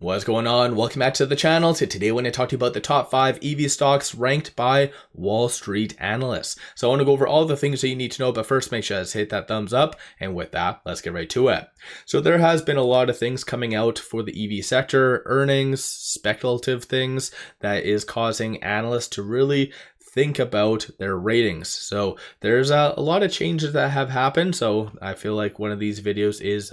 What's going on? Welcome back to the channel. Today I want to talk to you about the top 5 EV stocks ranked by Wall Street analysts. So I want to go over all the things that you need to know, but first make sure to hit that thumbs up. And with that, let's get right to it. So there has been a lot of things coming out for the EV sector, earnings, speculative things that is causing analysts to really think about their ratings. So there's a lot of changes that have happened. So I feel like one of these videos is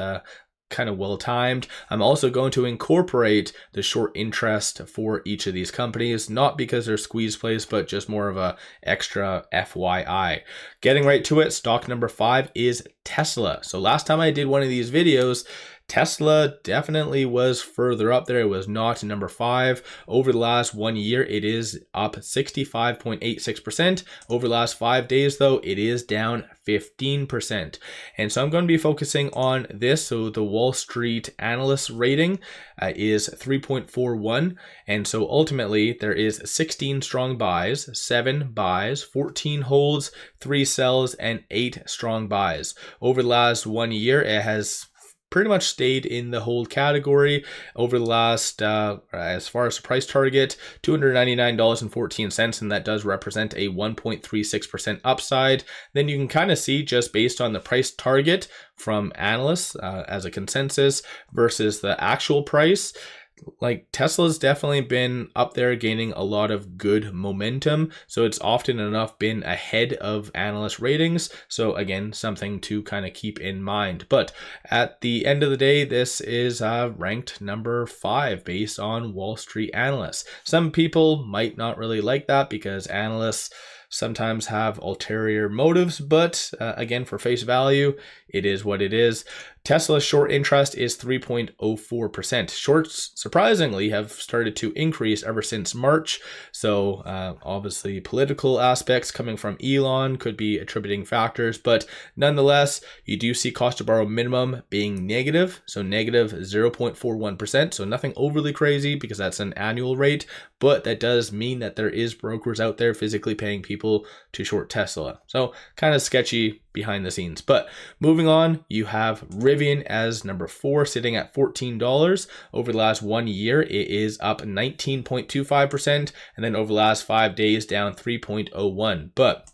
kind of well timed. I'm also going to incorporate the short interest for each of these companies, not because they're squeeze plays, but just more of a extra FYI. Getting right to it, stock number 5 is Tesla. So last time I did one of these videos, Tesla definitely was further up there. It was not number 5. Over the last 1 year, it is up 65.86%. Over the last 5 days, though, it is down 15%. And so I'm going to be focusing on this. So the Wall Street analyst rating is 3.41. And so ultimately, there is 16 strong buys, 7 buys, 14 holds, 3 sells, and 8 strong buys. Over the last 1 year, it has pretty much stayed in the hold category. Over the last, as far as the price target, $299.14, and that does represent a 1.36% upside. Then you can kind of see, just based on the price target from analysts as a consensus versus the actual price, like Tesla's definitely been up there gaining a lot of good momentum. So it's often enough been ahead of analyst ratings. So again, something to kind of keep in mind. But at the end of the day, this is ranked number 5 based on Wall Street analysts. Some people might not really like that because analysts sometimes have ulterior motives, but again, for face value, it is what it is. Tesla's short interest is 3.04%. Shorts, surprisingly, have started to increase ever since March. So obviously political aspects coming from Elon could be attributing factors, but nonetheless, you do see cost to borrow minimum being negative. So negative 0.41%. So nothing overly crazy because that's an annual rate, but that does mean that there is brokers out there physically paying people to short Tesla. So kind of sketchy behind the scenes. But moving on, you have Rivian as number 4, sitting at $14. Over the last 1 year, it is up 19.25%, and then over the last 5 days, down 3.01. But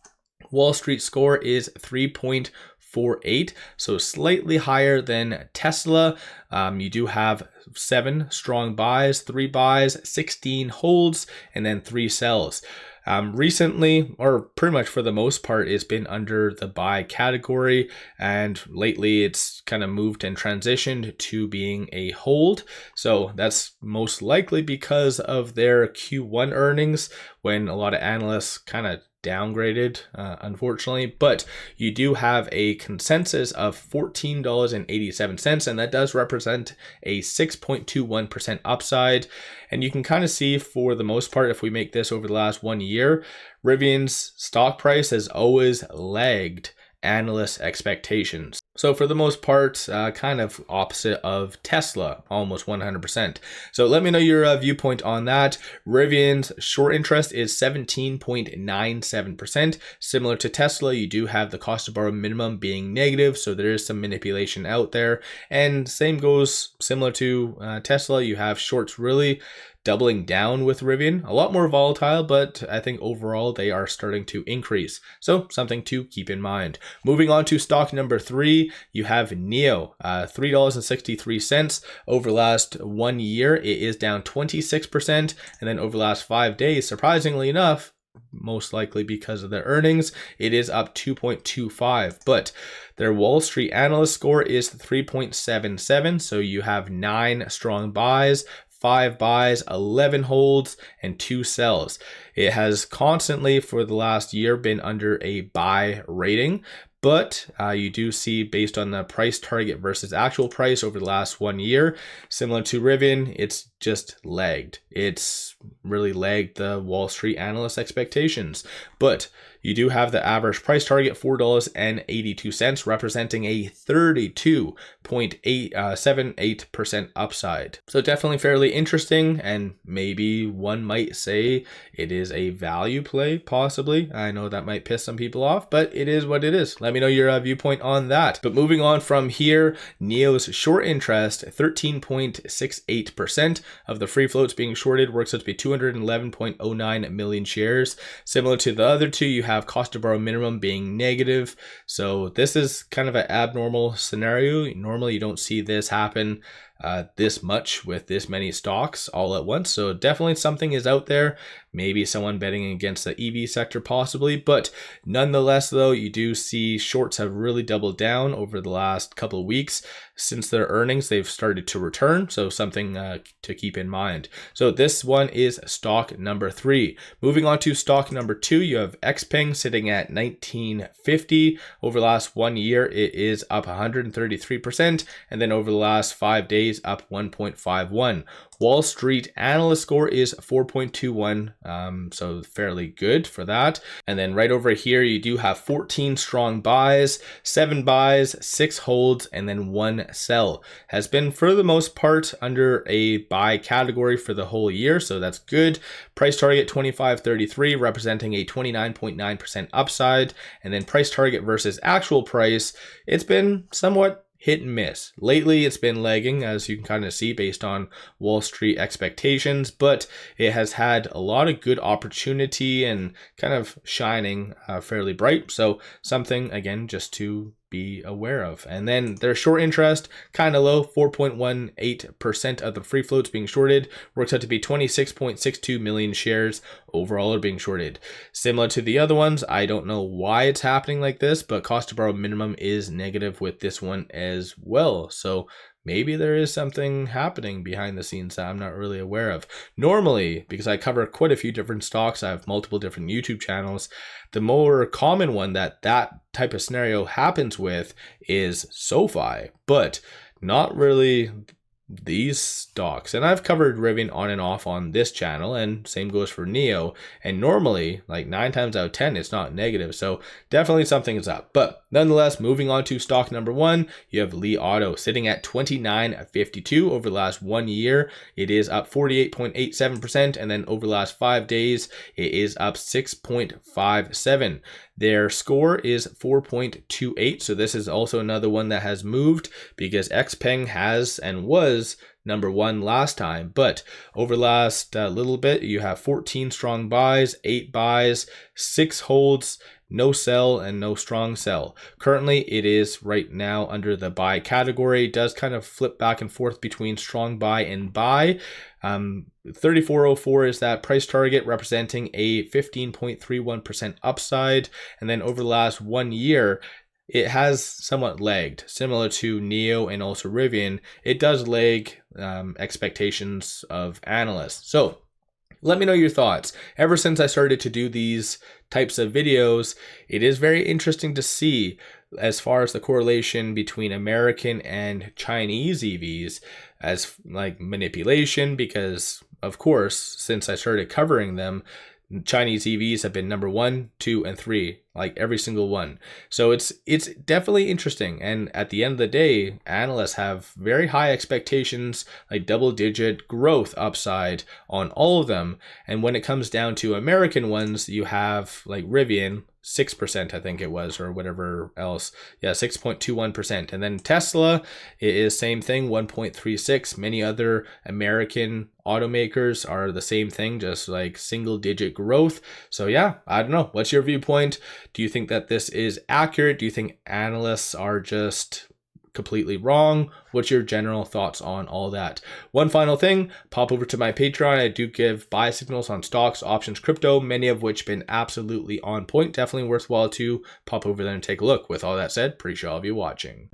Wall Street score is 3.48, so slightly higher than Tesla. You do have 7 strong buys, 3 buys, 16 holds, and then 3 sells. Recently, or pretty much for the most part, it's been under the buy category, and lately it's kind of moved and transitioned to being a hold. So that's most likely because of their Q1 earnings, when a lot of analysts kind of downgraded, unfortunately. But you do have a consensus of $14.87, and that does represent a 6.21% upside. And you can kind of see, for the most part, if we make this over the last 1 year, Rivian's stock price has always lagged analyst expectations. So for the most part, kind of opposite of Tesla, almost 100%. So let me know your viewpoint on that. Rivian's short interest is 17.97%. Similar to Tesla, you do have the cost to borrow minimum being negative, so there is some manipulation out there. And same goes, similar to Tesla, you have shorts really doubling down with Rivian. A lot more volatile, but I think overall they are starting to increase. So something to keep in mind. Moving on to stock number 3, you have NIO, $3.63. Over the last 1 year, it is down 26%. And then over the last 5 days, surprisingly enough, most likely because of their earnings, it is up 2.25. But their Wall Street analyst score is 3.77. So you have 9 strong buys, 5 buys, 11 holds, and 2 sells. It has constantly for the last year been under a buy rating, but you do see, based on the price target versus actual price over the last 1 year, similar to Rivian, it's just lagged. It's really lagged the Wall Street analyst expectations. But you do have the average price target, $4.82, representing a 32.78% upside. So definitely fairly interesting, and maybe one might say it is a value play, possibly. I know that might piss some people off, but it is what it is. Let me know your viewpoint on that. But moving on from here, NIO's short interest, 13.68%. of the free floats being shorted, works out to be 211.09 million shares. Similar to the other two, you have cost to borrow minimum being negative. So this is kind of an abnormal scenario. Normally you don't see this happen this much with this many stocks all at once. So definitely something is out there. Maybe someone betting against the EV sector possibly, but nonetheless though, you do see shorts have really doubled down over the last couple of weeks. Since their earnings, they've started to return. So something to keep in mind. So this one is stock number 3. Moving on to stock number 2, you have Xpeng sitting at 1950. Over the last 1 year, it is up 133%. And then over the last 5 days, up 1.51. Wall Street analyst score is 4.21, so fairly good for that. And then right over here, you do have 14 strong buys, 7 buys, 6 holds, and then 1 sell. Has been for the most part under a buy category for the whole year, so that's good. Price target 25.33, representing a 29.9% upside. And then price target versus actual price, it's been somewhat hit and miss. Lately, it's been lagging, as you can kind of see based on Wall Street expectations, but it has had a lot of good opportunity and kind of shining fairly bright. So something, again, just to be aware of. And then their short interest, kind of low, 4.18% of the free floats being shorted, works out to be 26.62 million shares overall are being shorted. Similar to the other ones, I don't know why it's happening like this, but cost to borrow minimum is negative with this one as well. So maybe there is something happening behind the scenes that I'm not really aware of. Normally, because I cover quite a few different stocks, I have multiple different YouTube channels, the more common one that type of scenario happens with is SoFi, but not really these stocks. And I've covered Rivian on and off on this channel, and same goes for NIO. And normally, like 9 times out of 10, it's not negative. So definitely something is up. But nonetheless, moving on to stock number 1, you have Li Auto sitting at 29.52 over the last 1 year. It is up 48.87%. And then over the last 5 days, it is up 6.57. Their score is 4.28. So this is also another one that has moved because Xpeng has and was number 1 last time. But over the last little bit, you have 14 strong buys, 8 buys, 6 holds, no sell, and no strong sell. Currently, it is right now under the buy category. It does kind of flip back and forth between strong buy and buy. 3404 is that price target, representing a 15.31% upside. And then over the last 1 year, it has somewhat lagged, similar to NIO and also Rivian. It does lag expectations of analysts. So let me know your thoughts. Ever since I started to do these types of videos, it is very interesting to see as far as the correlation between American and Chinese EVs as like manipulation, because of course, since I started covering them, Chinese EVs have been number 1, 2, and 3, like every single one. So it's definitely interesting. And at the end of the day, analysts have very high expectations, like double-digit growth upside on all of them. And when it comes down to American ones, you have like Rivian, 6%, I think it was, or whatever else. Yeah, 6.21%. And then Tesla, it is same thing, 1.36. Many other American automakers are the same thing, just like single-digit growth. So yeah, I don't know. What's your viewpoint? Do you think that this is accurate? Do you think analysts are just completely wrong? What's your general thoughts on all that? One final thing, pop over to my Patreon. I do give buy signals on stocks, options, crypto, many of which been absolutely on point. Definitely worthwhile to pop over there and take a look. With all that said, appreciate all of you watching.